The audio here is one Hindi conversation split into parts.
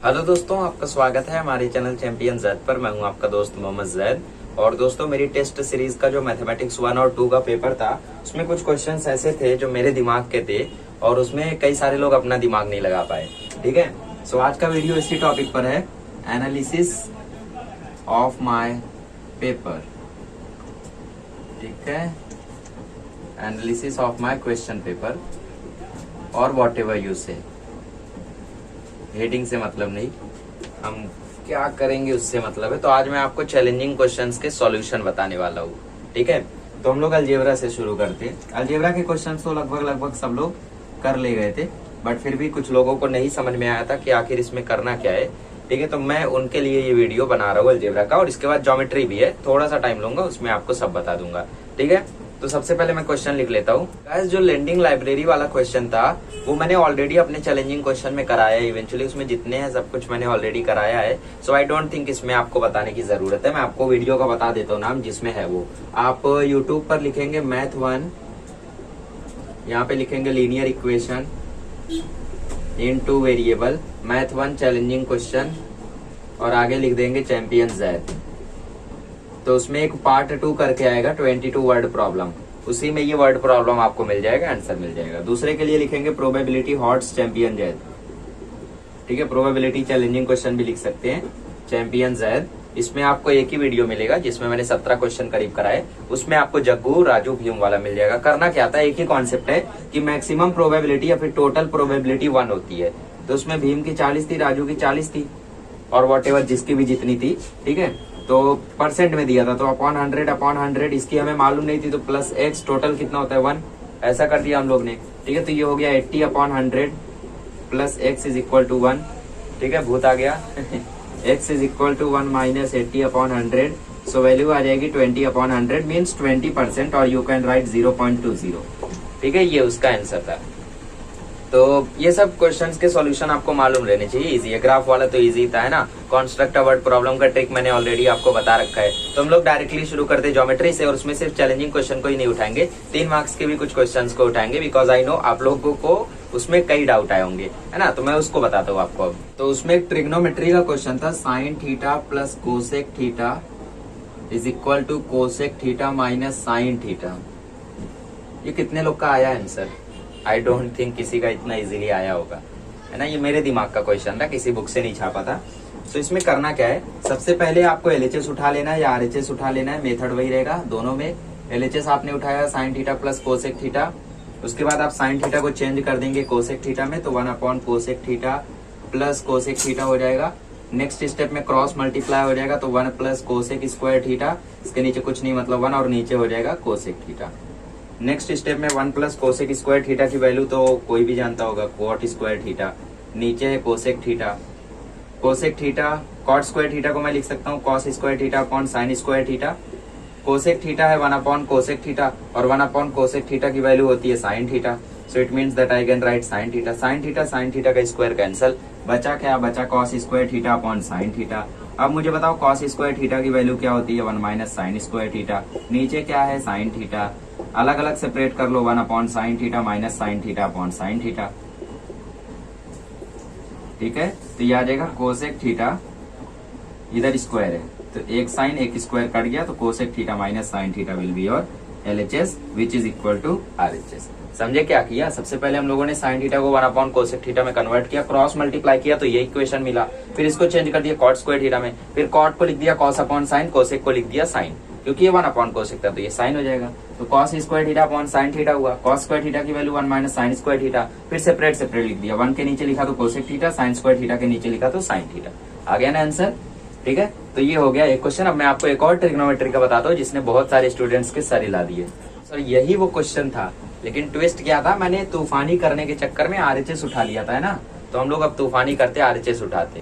हेलो दोस्तों, आपका स्वागत है हमारे चैनल चैंपियन जैद पर। मैं हूं आपका दोस्त मोहम्मद जैद। और दोस्तों, मेरी टेस्ट सीरीज का जो मैथमेटिक्स 1 और 2 का पेपर था, उसमें कुछ क्वेश्चंस ऐसे थे जो मेरे दिमाग के थे और उसमें कई सारे लोग अपना दिमाग नहीं लगा पाए। ठीक है, सो आज का वीडियो इसी टॉपिक पर है, एनालिसिस ऑफ माई पेपर। ठीक है, analysis of my question paper और वॉट एवर यू से। हेडिंग से मतलब नहीं, हम क्या करेंगे उससे मतलब है। तो आज मैं आपको चैलेंजिंग क्वेश्चंस के सॉल्यूशन बताने वाला हूँ। ठीक है, तो हम लोग अलजेब्रा से शुरू करते हैं। अलजेब्रा के क्वेश्चंस तो लगभग सब लोग कर ले गए थे, बट फिर भी कुछ लोगों को नहीं समझ में आया था कि आखिर इसमें करना क्या है। ठीक है, तो मैं उनके लिए ये वीडियो बना रहा हूँ अलजेब्रा का, और इसके बाद ज्योमेट्री भी है, थोड़ा सा टाइम लूंगा, उसमें आपको सब बता दूंगा। ठीक है, तो सबसे पहले मैं क्वेश्चन लिख लेता हूँ। गाइस, जो लेंडिंग लाइब्रेरी वाला क्वेश्चन था वो मैंने ऑलरेडी अपने चैलेंजिंग क्वेश्चन में कराया है। इवेंचुअली उसमें जितने हैं सब कुछ मैंने ऑलरेडी कराया है, सो आई डोंट थिंक इसमें आपको बताने की जरूरत है। मैं आपको वीडियो का बता देता हूँ नाम जिसमें है वो। आप यूट्यूब पर लिखेंगे मैथ 1, यहाँ पे लिखेंगे linear equation in 2 variable math 1 challenging question, और आगे लिख देंगे चैंपियन जैद। तो उसमें एक पार्ट 2 करके आएगा 22 वर्ड प्रॉब्लम, उसी में ये वर्ड प्रॉब्लम आपको मिल जाएगा, आंसर मिल जाएगा। दूसरे के लिए लिखेंगे प्रोबेबिलिटी हॉट्स चैंपियन जैद। ठीक है, प्रोबेबिलिटी चैलेंजिंग क्वेश्चन भी लिख सकते हैं चैंपियन जैद। इसमें आपको एक ही वीडियो मिलेगा जिसमें मैंने 17 क्वेश्चन करीब कराए, उसमें आपको जग्गू राजू भीम वाला मिल जाएगा। करना क्या था, एक ही कॉन्सेप्ट है कि मैक्सिमम प्रोबेबिलिटी या फिर टोटल प्रोबेबिलिटी 1 होती है। तो उसमें भीम की 40 थी, राजू की 40 थी, और वॉट एवर जिसकी भी जितनी थी। ठीक है, तो परसेंट में दिया था, तो अपॉन 100 इसकी हमें मालूम नहीं थी, तो प्लस एक्स टोटल कितना होता है 1, ऐसा कर दिया हम लोग ने। ठीक है, तो ये हो गया 80/100 plus x is equal to 1। ठीक है, भूत आ गया x इज equal to 1 minus 80/100, so value आ जाएगी 20/100 मीन्स 20%, और यू कैन राइट 0.20। ठीक है, ये उसका आंसर था। तो ये सब क्वेश्चंस के सॉल्यूशन आपको मालूम रहने चाहिए। इजी है, ग्राफ वाला तो इजी था, है ना। कॉन्स्ट्रक्ट वर्ड प्रॉब्लम का ट्रिक मैंने ऑलरेडी आपको बता रखा है। तो हम लोग डायरेक्टली शुरू करते हैं ज्योमेट्री से, और उसमें सिर्फ चैलेंजिंग क्वेश्चन को ही नहीं उठाएंगे, 3 मार्क्स के भी कुछ क्वेश्चन को उठाएंगे, बिकॉज आई नो आप लोगों को उसमें कई डाउट आए होंगे, है ना। तो मैं उसको बताता हूँ आपको अब। तो उसमें एक ट्रिग्नोमेट्री का क्वेश्चन था, sine theta plus cosec theta is equal to cosec theta minus sine theta. ये कितने लोग का आया आंसर? आई डोंट थिंक किसी का इतना इजीली आया होगा, है ना। ये मेरे दिमाग का क्वेश्चन था, किसी बुक से नहीं छापा था। तो इसमें करना क्या है, सबसे पहले आपको एलएचएस उठा लेना है या आरएचएस उठा लेना है, मेथड वही रहेगा दोनों में। एलएचएस आपने उठाया sign theta plus cosec theta, उसके बाद आप साइन थीटा को चेंज कर देंगे कोसेक थीटा में, तो 1 cosec theta plus cosec theta हो जाएगा। नेक्स्ट स्टेप में क्रॉस मल्टीप्लाई हो जाएगा, तो 1 प्लस कोसेक स्क्वायर थीटा, इसके नीचे कुछ नहीं मतलब 1, और नीचे हो जाएगा कोसेक थीटा। नेक्स्ट स्टेप में 1 प्लस कोसेक स्क्वायर थीटा की वैल्यू तो कोई भी जानता होगा, कॉट स्क्वायर थीटा, नीचे है cosec theta. Cosec theta, cot square theta को मैं लिख सकता हूँ cos square theta upon sine square theta. Cosec theta है 1 कोसेक थीटा, और 1 कोसेक थीटा की वैल्यू होती है sine theta, so it means that I can write sine theta. Sine theta का स्क्वायर कैंसल, बचा क्या, बचा cos square theta upon sine theta. अब मुझे बताओ कॉस स्क्वायर थीटा की वैल्यू क्या होती है, 1 माइनस साइन स्क्वायर थीटा। नीचे क्या है, साइन थीटा, अलग अलग सेपरेट कर लो, 1 sine theta minus sine theta upon sine theta. ठीक है, तो ये आ जाएगा कोसेक थीटा, इधर स्क्वायर है तो एक साइन एक स्क्वायर कट गया, तो cosec theta minus sine theta will be your LHS which is equal to RHS. समझे क्या किया, सबसे पहले हम लोगों ने साइन थीटा को 1 कोसेक थीटा में कन्वर्ट किया, क्रॉस मल्टीप्लाई किया तो ये इक्वेशन मिला, फिर इसको चेंज कर दिया कॉट स्क्वायर थीटा में, फिर कॉट को लिख दिया कॉस अपॉन साइन, कोसेक को लिख दिया साइन, क्योंकि ये 1 कोसेक था तो ये साइन हो जाएगा। तो cos square theta upon sine theta हुआ, कॉस स्क्वायर थीटा की value 1 minus sign square theta, फिर सेपरेट लिख दिया, 1 के नीचे लिखा तो cosec theta, sign square theta के नीचे लिखा तो साइन थीटा। आ गया ना आंसर। ठीक है, तो ये हो गया एक क्वेश्चन। अब मैं आपको एक और ट्रिग्नोमेट्री का बताता हूँ जिसने बहुत सारे स्टूडेंट्स के सर हिला दिए। सर यही वो क्वेश्चन था, लेकिन ट्विस्ट क्या था, मैंने तूफानी करने के चक्कर में आरएचएस उठा लिया था, है ना। तो हम लोग अब तूफानी करते आरएचएस उठाते।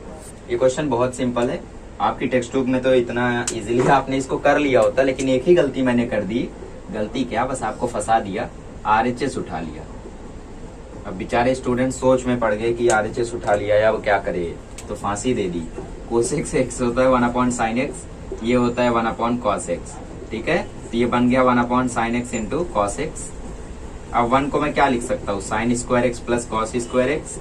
ये क्वेश्चन बहुत सिंपल है, आपकी टेक्स्ट बुक में तो इतना इजीली आपने इसको कर लिया होता, लेकिन एक ही गलती मैंने कर दी। गलती क्या, बस आपको फंसा दिया, आरएचएस उठा लिया। अब बेचारे स्टूडेंट सोच में पड़ गए कि आरएचएस उठा लिया या वो क्या करे, तो फांसी दे दी। कोसेक एक्स होता है 1 साइन एक्स, ये होता है 1 कॉस एक्स। ठीक है, तो ये बन गया 1 sine x into cos x. अब 1 को मैं क्या लिख सकता हूँ, sine square x plus cos square x,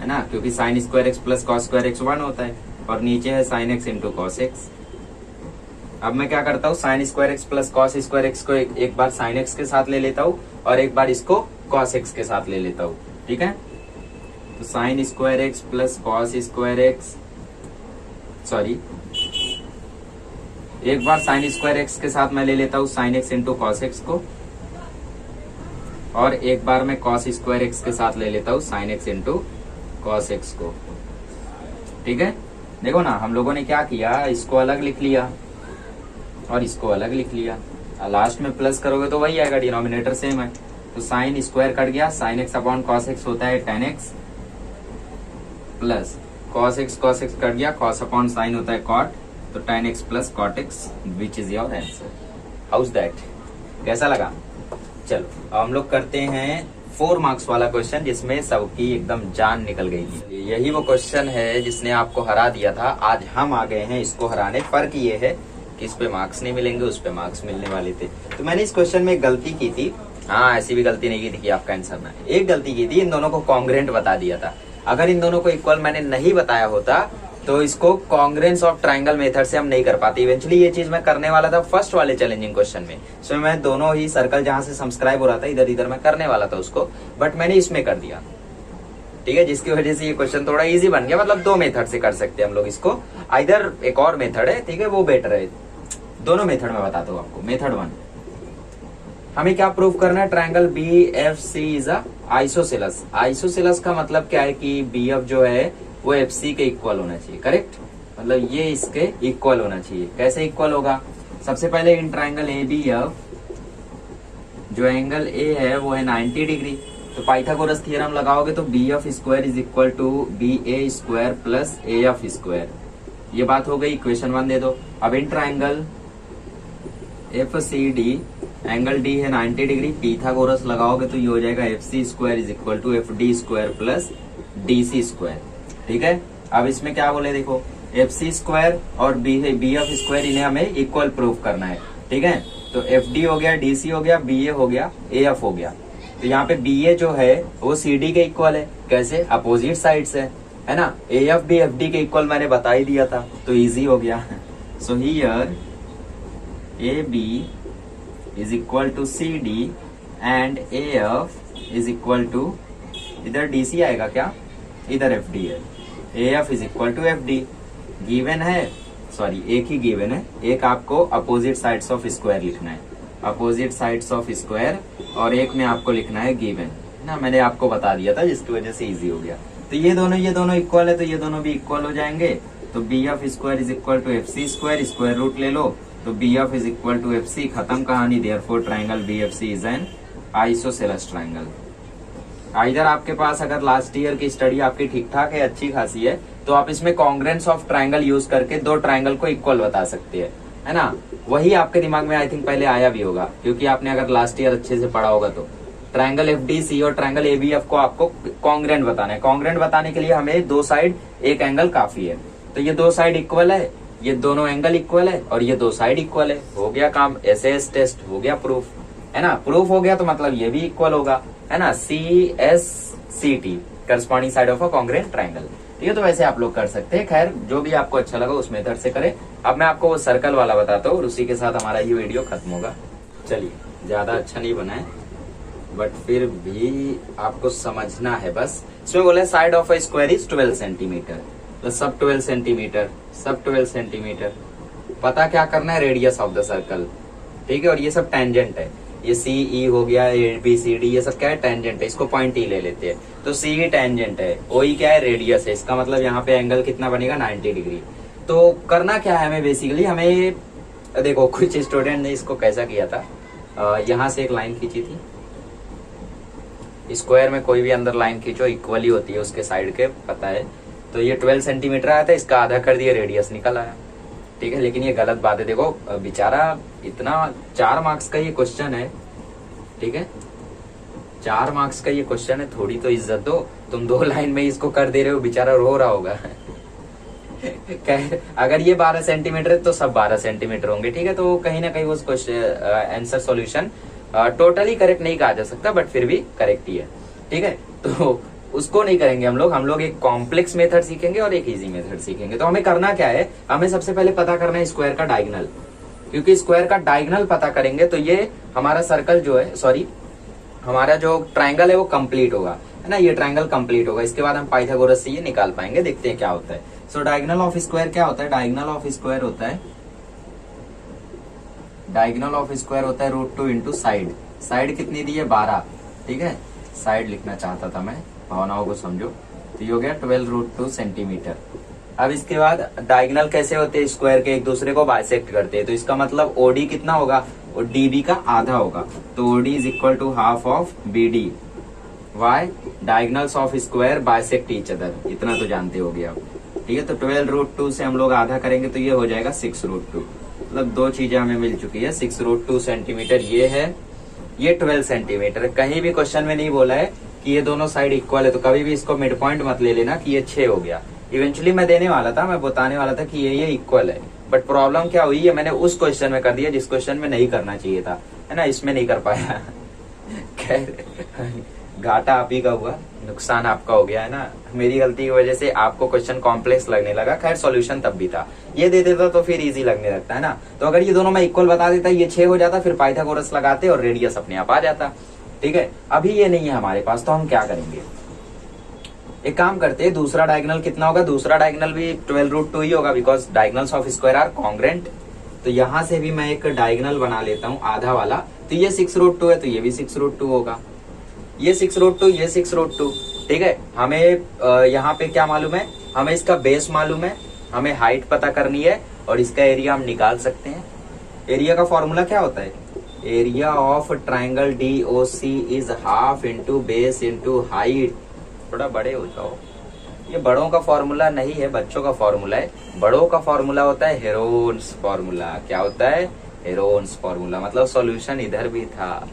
है ना, क्योंकि sine square x plus cos square x 1 होता है और नीचे है sine x into cos x. अब मैं क्या करता हूँ, sine square x plus cos square x को एक बार साइन एक्स के साथ ले लेता हूँ और एक बार इसको कॉस एक्स के साथ ले लेता हूँ। ठीक है, तो sine square x plus cos square x, sorry, एक बार साइन स्क्वायर एक्स के साथ मैं ले लेता हूँ sine x into cos x को, और एक बार मैं कॉस स्क्वायर एक्स के साथ ले लेता हूँ sine x into cos x को। ठीक है, देखो ना हम लोगों ने क्या किया, इसको अलग लिख लिया और इसको अलग लिख लिया, लास्ट में प्लस करोगे तो वही आएगा, डिनोमिनेटर सेम है। तो साइन स्क्वायर कट गया, sine x upon cos x होता है tan x, plus cos x cut गया, कॉस अपॉन साइन होता है cot, तो tan x plus cot x, which is your answer. How is that, कैसा लगा? चलो अब हम लोग करते हैं 4 मार्क्स वाला क्वेश्चन जिसमें सबकी एकदम जान निकल गई थी। यही वो क्वेश्चन है जिसने आपको हरा दिया था, आज हम आ गए हैं इसको हराने। फर्क ये है कि इस पे मार्क्स नहीं मिलेंगे, उस पे मार्क्स मिलने वाले थे। तो मैंने इस क्वेश्चन में एक गलती की थी, हाँ ऐसी भी गलती नहीं की थी कि आपका आंसर ना, एक गलती की थी, इन दोनों को कॉन्ग्रेंट बता दिया था। अगर इन दोनों को इक्वल मैंने नहीं बताया होता तो इसको कॉन्ग्रेंस ऑफ ट्राइंगल मेथड से हम नहीं कर पाते। इवेंचुअली ये चीज मैं करने वाला था फर्स्ट वाले चैलेंजिंग क्वेश्चन में, इसमें मैं दोनों ही सर्कल जहां से सब्सक्राइब हो रहा था इधर इधर मैं करने वाला था उसको, बट मैंने इसमें कर दिया। ठीक है, जिसकी वजह से ये क्वेश्चन थोड़ा इजी बन गया। मतलब 2 मेथड से कर सकते हैं हम लोग इसको, इधर एक और मेथड है, ठीक है, वो बेटर है। दोनों मेथड में बताता हूँ आपको। मेथड 1, हमें क्या प्रूव करना है, triangle BFC is a isosceles. Isosceles का मतलब क्या है कि BF जो है वो FC के इक्वल होना चाहिए, करेक्ट, मतलब ये इसके इक्वल होना चाहिए। कैसे इक्वल होगा, सबसे पहले इन ट्राइंगल ABF जो एंगल A है वो है 90 डिग्री, तो पाइथागोरस थ्योरम लगाओगे तो BF square is equal to BA square plus AF square. ये बात हो गई, इक्वेशन 1 दे दो। अब in triangle FCD angle D है 90 डिग्री, पाइथागोरस लगाओगे तो ये हो जाएगा FC square is equal to FD square plus DC square. ठीक है, अब इसमें क्या बोले देखो, FC स्क्वायर और BF स्क्वायर इन्हें हमें इक्वल प्रूव करना है। ठीक है, तो FD हो गया, DC हो गया, BA हो गया, AF हो गया। तो यहाँ पे BA जो है वो CD के इक्वल है, कैसे, अपोजिट साइड से, है ना। AF भी FD के इक्वल मैंने बता ही दिया था, तो इजी हो गया। So here AB is equal to CD and AF is equal to, इधर DC आएगा क्या, इधर FD है, AF is equal to FD। Given है, सॉरी एक ही गिवन है, एक आपको अपोजिट साइड्स ऑफ स्क्वायर लिखना है, अपोजिट साइड्स ऑफ स्क्वायर, और एक में आपको लिखना है गिवन ना, मैंने आपको बता दिया था जिसकी वजह से इजी हो गया। तो ये दोनों इक्वल है, तो ये दोनों भी इक्वल हो जाएंगे। तो BF square is equal to FC square, square root ले लो, तो BF is equal to FC, खत्म कहानी। Therefore triangle BFC is an isosceles triangle. इधर आपके पास अगर लास्ट ईयर की स्टडी आपकी ठीक ठाक है, अच्छी खासी है, तो आप इसमें कॉन्ग्रेंस ऑफ ट्राइंगल यूज करके 2 ट्राइंगल को इक्वल बता सकते हैं, है ना। वही आपके दिमाग में आई थिंक पहले आया भी होगा, क्योंकि आपने अगर लास्ट ईयर अच्छे से पढ़ा होगा। तो ट्राइंगल FDC और ट्राइंगल ABF को आपको कॉन्ग्रेंट बताना है। कॉन्ग्रेंट बताने के लिए हमें 2 साइड एक एंगल काफी है, तो ये 2 साइड इक्वल है, ये दोनों एंगल इक्वल है और ये 2 साइड इक्वल है, हो गया काम। SAS टेस्ट हो गया प्रूफ, है ना। प्रूफ हो गया तो मतलब ये भी इक्वल होगा, है ना। CSCT corresponding side of a congruent triangle. ये तो वैसे आप लोग कर सकते हैं, खैर जो भी आपको अच्छा लगा उस मेथड से करें। अब मैं आपको वो सर्कल वाला बताता हूँ और उसी के साथ हमारा ये वीडियो खत्म होगा। चलिए, ज्यादा अच्छा नहीं बना है बट फिर भी आपको समझना है बस। इसमें बोले side of a square is 12 centimetre, तो सब 12 सेंटीमीटर, सब 12 सेंटीमीटर। पता क्या करना है, रेडियस ऑफ द सर्कल, ठीक है। और ये सब टेंजेंट है, ये CE हो गया, ABCD, ये सब क्या है, टेंजेंट है। इसको पॉइंट ही ले लेते हैं, तो CE टेंजेंट है, OE क्या है, रेडियस है। इसका मतलब यहाँ पे एंगल कितना बनेगा, 90 डिग्री। तो करना क्या है हमें, बेसिकली हमें देखो, कुछ स्टूडेंट ने इसको कैसा किया था, यहाँ से एक लाइन खींची थी, स्क्वायर में कोई भी अंदर लाइन खींचो इक्वली होती है उसके साइड के, पता है। तो ये 12 सेंटीमीटर आया था, इसका आधा कर दिया, रेडियस निकल आया, ठीक है। लेकिन ये गलत बात है, देखो बेचारा इतना 4 मार्क्स का ये क्वेश्चन है, ठीक है, 4 मार्क्स का ये क्वेश्चन है, थोड़ी तो इज्जत दो। तुम 2 लाइन में इसको कर दे रहे हो, बेचारा रो रहा होगा। अगर ये 12 सेंटीमीटर है तो सब 12 सेंटीमीटर होंगे, ठीक है। तो कहीं ना कहीं वो question answer solution totally correct नहीं कहा जा सकता, बट फिर भी करेक्ट ही है, ठीक है। तो उसको नहीं करेंगे हम लोग एक कॉम्प्लेक्स मेथड सीखेंगे और एक इजी मेथड सीखेंगे। तो हमें करना क्या है, हमें सबसे पहले पता करना है स्क्वायर का डायगोनल, क्योंकि स्क्वायर का डायगोनल पता करेंगे तो ये हमारा सर्कल जो है, सॉरी हमारा जो ट्राइंगल है वो कंप्लीट होगा, है ना, ये ट्राइंगल कंप्लीट होगा। इसके बाद हम पाइथागोरस से ये निकाल पाएंगे। देखते हैं क्या होता है। सो डायगोनल ऑफ स्क्वायर क्या होता है, डायगोनल ऑफ स्क्वायर होता है, डायगोनल ऑफ स्क्वायर होता है √2 इंटू साइड। साइड कितनी दी है, 12, ठीक है, साइड लिखना चाहता था मैं, भावनाओं को समझो। तो ये हो गया 12√2 सेंटीमीटर। अब इसके बाद डायगोनल कैसे होते हैं, स्क्वायर के एक दूसरे को बाइसेक्ट करते हैं, तो इसका मतलब ओडी कितना होगा, और डीबी का आधा होगा, तो OD is equal to half of BD. Why, diagonals of square bisect each other, इतना तो जानते हो गए अब, ठीक है। तो 12√2 से हम लोग आधा करेंगे तो ये हो जाएगा 6√2, मतलब दो चीजें हमें मिल चुकी है। 6√2 सेंटीमीटर ये है, ये 12 सेंटीमीटर। कहीं भी क्वेश्चन में नहीं बोला है कि ये दोनों साइड इक्वल है, तो कभी भी इसको मिड पॉइंट मत ले लेना कि ये 6 हो गया। इवेंचुअली मैं देने वाला था, मैं बताने वाला था कि ये इक्वल है, बट प्रॉब्लम क्या हुई है, मैंने उस क्वेश्चन में कर दिया जिस क्वेश्चन में नहीं करना चाहिए था, है ना, इसमें नहीं कर पाया। खैर घाटा आप ही का हुआ, नुकसान आपका हो गया, है ना, मेरी गलती की वजह से आपको क्वेश्चन कॉम्प्लेक्स लगने लगा। खैर सॉल्यूशन तब भी था, ये दे देता तो फिर इजी लगने लगता है ना। तो अगर ये दोनों मैं इक्वल बता देता, ये 6 हो जाता, फिर पाइथागोरस लगाते और रेडियस अपने आप आ जाता, ठीक है। अभी ये नहीं है हमारे पास, तो हम क्या करेंगे, एक काम करते हैं, दूसरा डायगोनल कितना होगा, दूसरा डायगोनल भी 12√2 ही होगा, because diagonals of square are congruent. तो यहां से भी मैं एक डायगोनल बना लेता हूं आधा वाला, तो ये 6√2 है, तो ये भी 6√2 होगा, ये 6√2, ये 6√2, ठीक है। हमें यहाँ पे क्या मालूम है, हमें इसका बेस मालूम है, हमें हाइट पता करनी है, और इसका एरिया हम निकाल सकते हैं। एरिया का फॉर्मूला क्या होता है, area of triangle DOC is half into base into height. थोड़ा बड़े हो जाओ, ये बड़ों का फॉर्मूला नहीं है, बच्चों का फॉर्मूला है। बड़ों का फॉर्मूला होता है हेरोन्स फॉर्मूला। क्या होता है, हेरोन्स फॉर्मूला, मतलब सॉल्यूशन इधर भी था।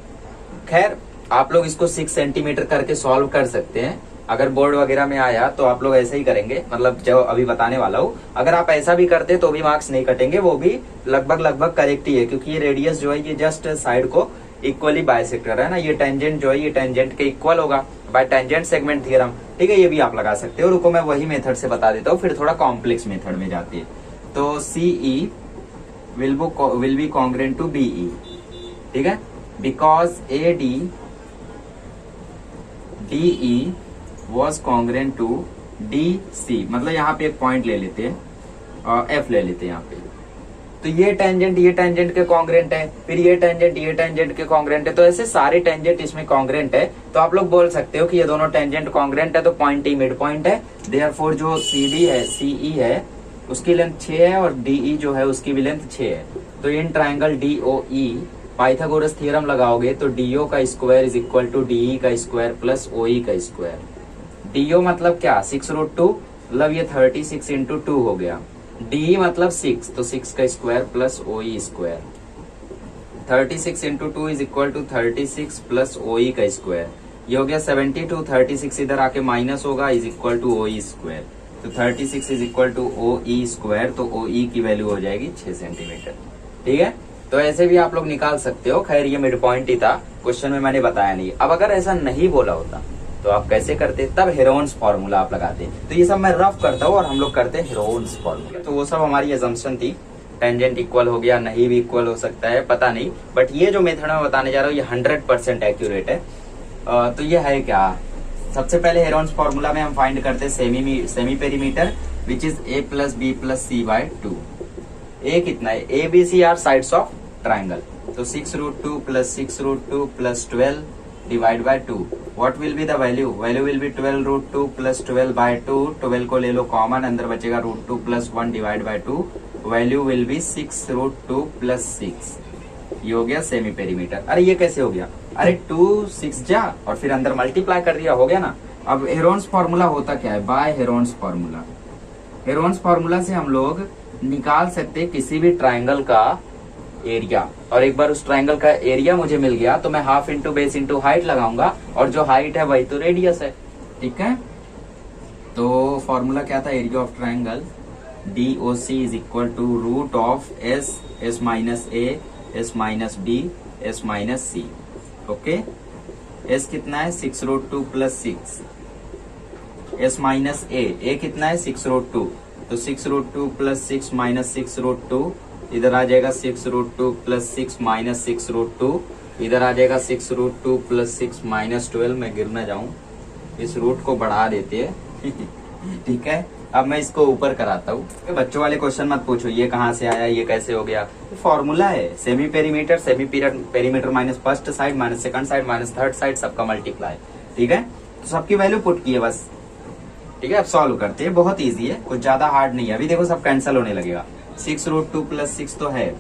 खैर आप लोग इसको 6 सेंटीमीटर करके सॉल्व कर सकते हैं। अगर बोर्ड वगैरह में आया तो आप लोग ऐसे ही करेंगे, मतलब जो अभी बताने वाला हूँ, अगर आप ऐसा भी करते तो भी मार्क्स नहीं कटेंगे, वो भी लगभग करेक्ट ही है, क्योंकि ये रेडियस जो है ये जस्ट साइड को इक्वली बाइसेक्ट कर रहा है ना। ये टेंजेंट जो है ये टेंजेंट के इक्वल होगा बाय टेंजेंट सेगमेंट थ्योरम, ठीक है। ये भी आप लगा सकते हो। रुको मैं वही मेथड से बता देता हूँ, फिर थोड़ा कॉम्प्लेक्स मेथड में जाते हैं। तो CE will be congruent to BE, ठीक है, because DE was congruent to DC। मतलब यहाँ पे एक पॉइंट ले लेते हैं, F ले लेते हैं यहाँ पे। तो ये टेंजेंट के कॉन्ग्रेंट है, फिर ये टेंजेंट के कॉन्ग्रेंट है, तो ऐसे सारे टेंजेंट इसमें कॉन्ग्रेंट है। तो आप लोग बोल सकते हो कि ये दोनों टेंजेंट कॉन्ग्रेंट है, तो पॉइंट ही मिड पॉइंट है। देयरफॉर जो CE है उसकी लेंथ 6 है, और DE जो है उसकी भी लेंथ 6 है। तो in triangle DOE Pythagoras theorem लगाओगे तो DO का square is equal to DE का स्क्वायर प्लस OE का स्क्वायर। DO मतलब क्या, 6√2, मतलब ये 36 इंटू 2 हो गया। DE मतलब 6, तो 6 का square plus OE square. 36 into 2 is equal to 36 plus OE का स्क्वायर। ये हो गया 72, 36 इधर आके माइनस होगा, is equal to OE square. तो 36 is equal to OE square, तो OE की वैल्यू हो जाएगी 6 सेंटीमीटर, ठीक है। तो ऐसे भी आप लोग निकाल सकते हो। खैर ये मिड पॉइंट ही था, क्वेश्चन में मैंने बताया नहीं। अब अगर ऐसा नहीं बोला होता तो आप कैसे करते, तब हेरोन्स फॉर्मूला आप लगाते। तो ये सब मैं रफ करता हूँ और हम लोग करते हैं हेरोन्स फॉर्मूला। तो वो सब हमारी अजम्पशन थी, टेंजेंट इक्वल हो गया, नहीं भी इक्वल हो सकता है, पता नहीं, बट ये जो मेथड मैं बताने जा रहा हूँ ये 100% एक्यूरेट है। तो ये है क्या, सबसे पहले हेरोन्स फॉर्मूला में हम फाइंड करते हैं semi perimeter which is A plus B plus C/2। A कितना है, ABC are sides of triangle. तो 6√2 plus 6√2 plus 12 divide by 2, what will be the value, value will be 12√2 plus 12/2। 12 को ले लो कॉमन, अंदर बचेगा √2 plus 1 divide by 2, value will be 6√2 plus 6। ये हो गया सेमी पेरीमीटर। अरे ये कैसे हो गया, अरे 2 6 जा और फिर अंदर मल्टीप्लाई कर दिया, हो गया ना। अब हेरोन्स फॉर्मूला होता क्या है, by Heron's formula. Heron's formula से हम लोग निकाल सकते किसी भी ट्राइंगल का एरिया, और एक बार उस ट्राइंगल का एरिया मुझे मिल गया तो मैं half into base into height लगाऊंगा, और जो हाइट है वही तो रेडियस है, ठीक है। तो फॉर्मूला क्या था, area of triangle DOC is equal to root of S minus A, S minus B, S minus C। Okay, S कितना है 6√2 प्लस 6, s माइनस ए कितना है 6√2, तो 6√2 प्लस 6 माइनस 6√2, इधर आ जाएगा 6√2 प्लस 6 माइनस 6√2, इधर आ जाएगा 6√2 प्लस 6 माइनस 12। मैं गिर ना जाऊं, इस रूट को बढ़ा देते हैं ठीक है। अब मैं इसको ऊपर कराता हूँ। बच्चों वाले क्वेश्चन मत पूछो ये कहाँ से आया, ये कैसे हो गया, फॉर्मूला है। Semi perimeter minus first side minus second side minus third side सबका मल्टीप्लाई, ठीक है। तो सबकी वैल्यू पुट की है बस, ठीक है। अब सॉल्व करते हैं, बहुत इजी है, कुछ ज्यादा हार्ड नहीं है। अभी देखो सब कैंसिल होने लगेगा। 6√2 प्लस 6 तो है,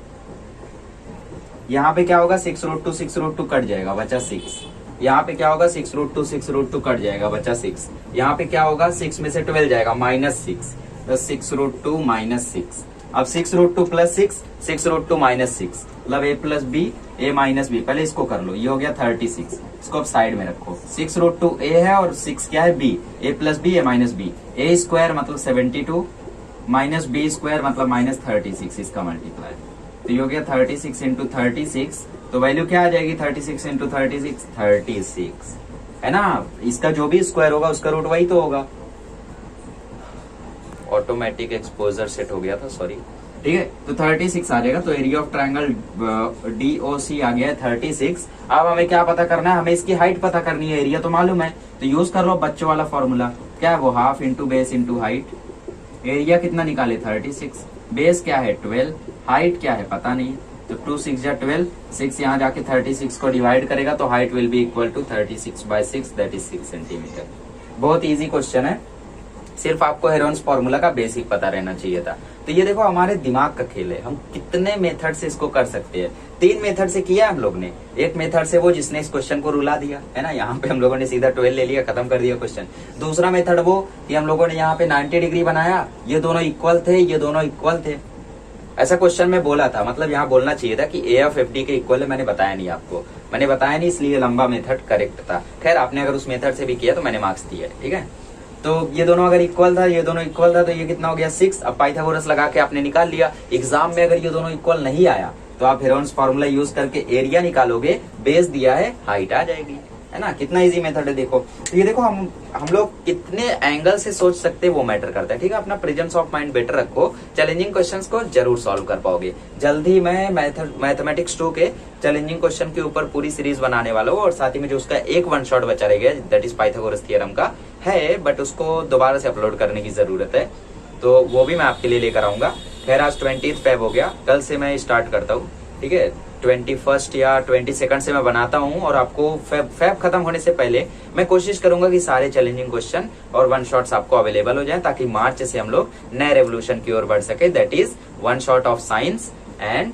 यहाँ पे क्या होगा 6√2 कट जाएगा बचा 6। यहाँ पे क्या होगा 6√2 कट जाएगा बचा 6। यहाँ पे क्या होगा 6 में से 12 जाएगा -6, तो 6√2 -6। अब 6√2 प्लस 6, 6√2 -6, मतलब a plus B a minus B. पहले इसको कर लो, ये हो गया 36। इसको अब साइड में रखो। 6√2 a है और 6 क्या है b, a plus B a minus B. a square मतलब 72 माइनस बी स्क्वायर मतलब -36, इसका मल्टीप्लाई। तो ये हो गया 36 इंटू 36, तो वैल्यू क्या आ जाएगी 36 इंटू 36, 36 है ना। इसका जो भी स्क्वायर होगा उसका रूट वही तो होगा। ऑटोमेटिक एक्सपोजर सेट हो गया था, सॉरी, ठीक है। तो 36 आ जाएगा। तो एरिया ऑफ ट्रायंगल DOC आ गया है 36। अब हमें क्या पता करना है, हमें इसकी हाइट पता करनी है, एरिया तो मालूम है, तो यूज कर लो बच्चों वाला फॉर्मूला। क्या है वो, half into base into height. Area कितना निकाले 36, बेस क्या है 12, हाइट क्या है पता नहीं, तो 2 6 या 12, 6 यहाँ जाके 36 को डिवाइड करेगा तो height will be equal to 36/6, that is 6 centimetre. बहुत इजी क्वेश्चन है, सिर्फ आपको हेरोन्स फॉर्मूला का बेसिक पता रहना चाहिए था। तो ये देखो हमारे दिमाग का खेल है, हम कितने मेथड से इसको कर सकते हैं। 3 मेथड से किया हम लोग ने। एक मेथड से वो जिसने इस क्वेश्चन को रुला दिया है ना, यहाँ पे हम लोगों ने सीधा 12 ले लिया, खत्म कर दिया क्वेश्चन। दूसरा मेथड वो कि हम लोगों ने यहाँ पे 90 डिग्री बनाया, ये दोनों इक्वल थे, ये दोनों इक्वल थे। ऐसा क्वेश्चन में बोला था, मतलब यहाँ बोलना चाहिए था कि ए ऑफ FD के इक्वल है, मैंने बताया नहीं आपको, मैंने बताया नहीं, इसलिए लंबा मेथड करेक्ट था। खैर आपने अगर उस मेथड से भी किया तो मैंने मार्क्स दिए, ठीक है। तो ये दोनों अगर इक्वल था, ये दोनों इक्वल था, तो ये कितना हो गया 6। अब पाइथागोरस लगा के आपने निकाल लिया। एग्जाम में अगर ये दोनों इक्वल नहीं आया तो आप हेरोन्स फॉर्मूला यूज करके एरिया निकालोगे, बेस दिया है, हाइट आ जाएगी, है ना। कितना इजी मेथड है देखो। तो ये देखो हम लोग कितने एंगल से सोच सकते हैं वो मैटर करता है, ठीक है। अपना प्रेजेंस ऑफ माइंड बेटर रखो, चैलेंजिंग क्वेश्चंस को जरूर सॉल्व कर पाओगे। जल्दी मैं मैथमेटिक्स 2 के चैलेंजिंग क्वेश्चन के ऊपर पूरी सीरीज बनाने वाला हूँ, और साथ ही में जो उसका एक 1 शॉट बचा रह गया, दैट इज पाइथागोरस थ्योरम का है, बट उसको दोबारा से अपलोड करने की जरूरत है, तो वो भी मैं आपके लिए लेकर आऊंगा। खैर आज 20 फेब हो गया, कल से मैं स्टार्ट करता हूँ, ठीक है। 21 या 22 से मैं बनाता हूँ, और आपको फेब खत्म होने से पहले मैं कोशिश करूंगा कि सारे चैलेंजिंग क्वेश्चन और 1 शॉट्स आपको अवेलेबल हो जाएं, ताकि मार्च से हम लोग नए रेवोल्यूशन की ओर बढ़ सके, that is 1 shot of science and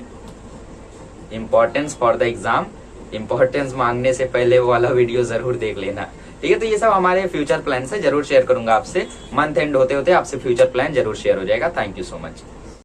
importance for the exam. Importance मांगने से पहले वो वाला वीडियो जरूर देख लेना, ठीक है। तो ये सब हमारे फ्यूचर प्लान से जरूर शेयर करूंगा आपसे, मंथ एंड होते होते आपसे फ्यूचर प्लान जरूर शेयर हो जाएगा। Thank you so much.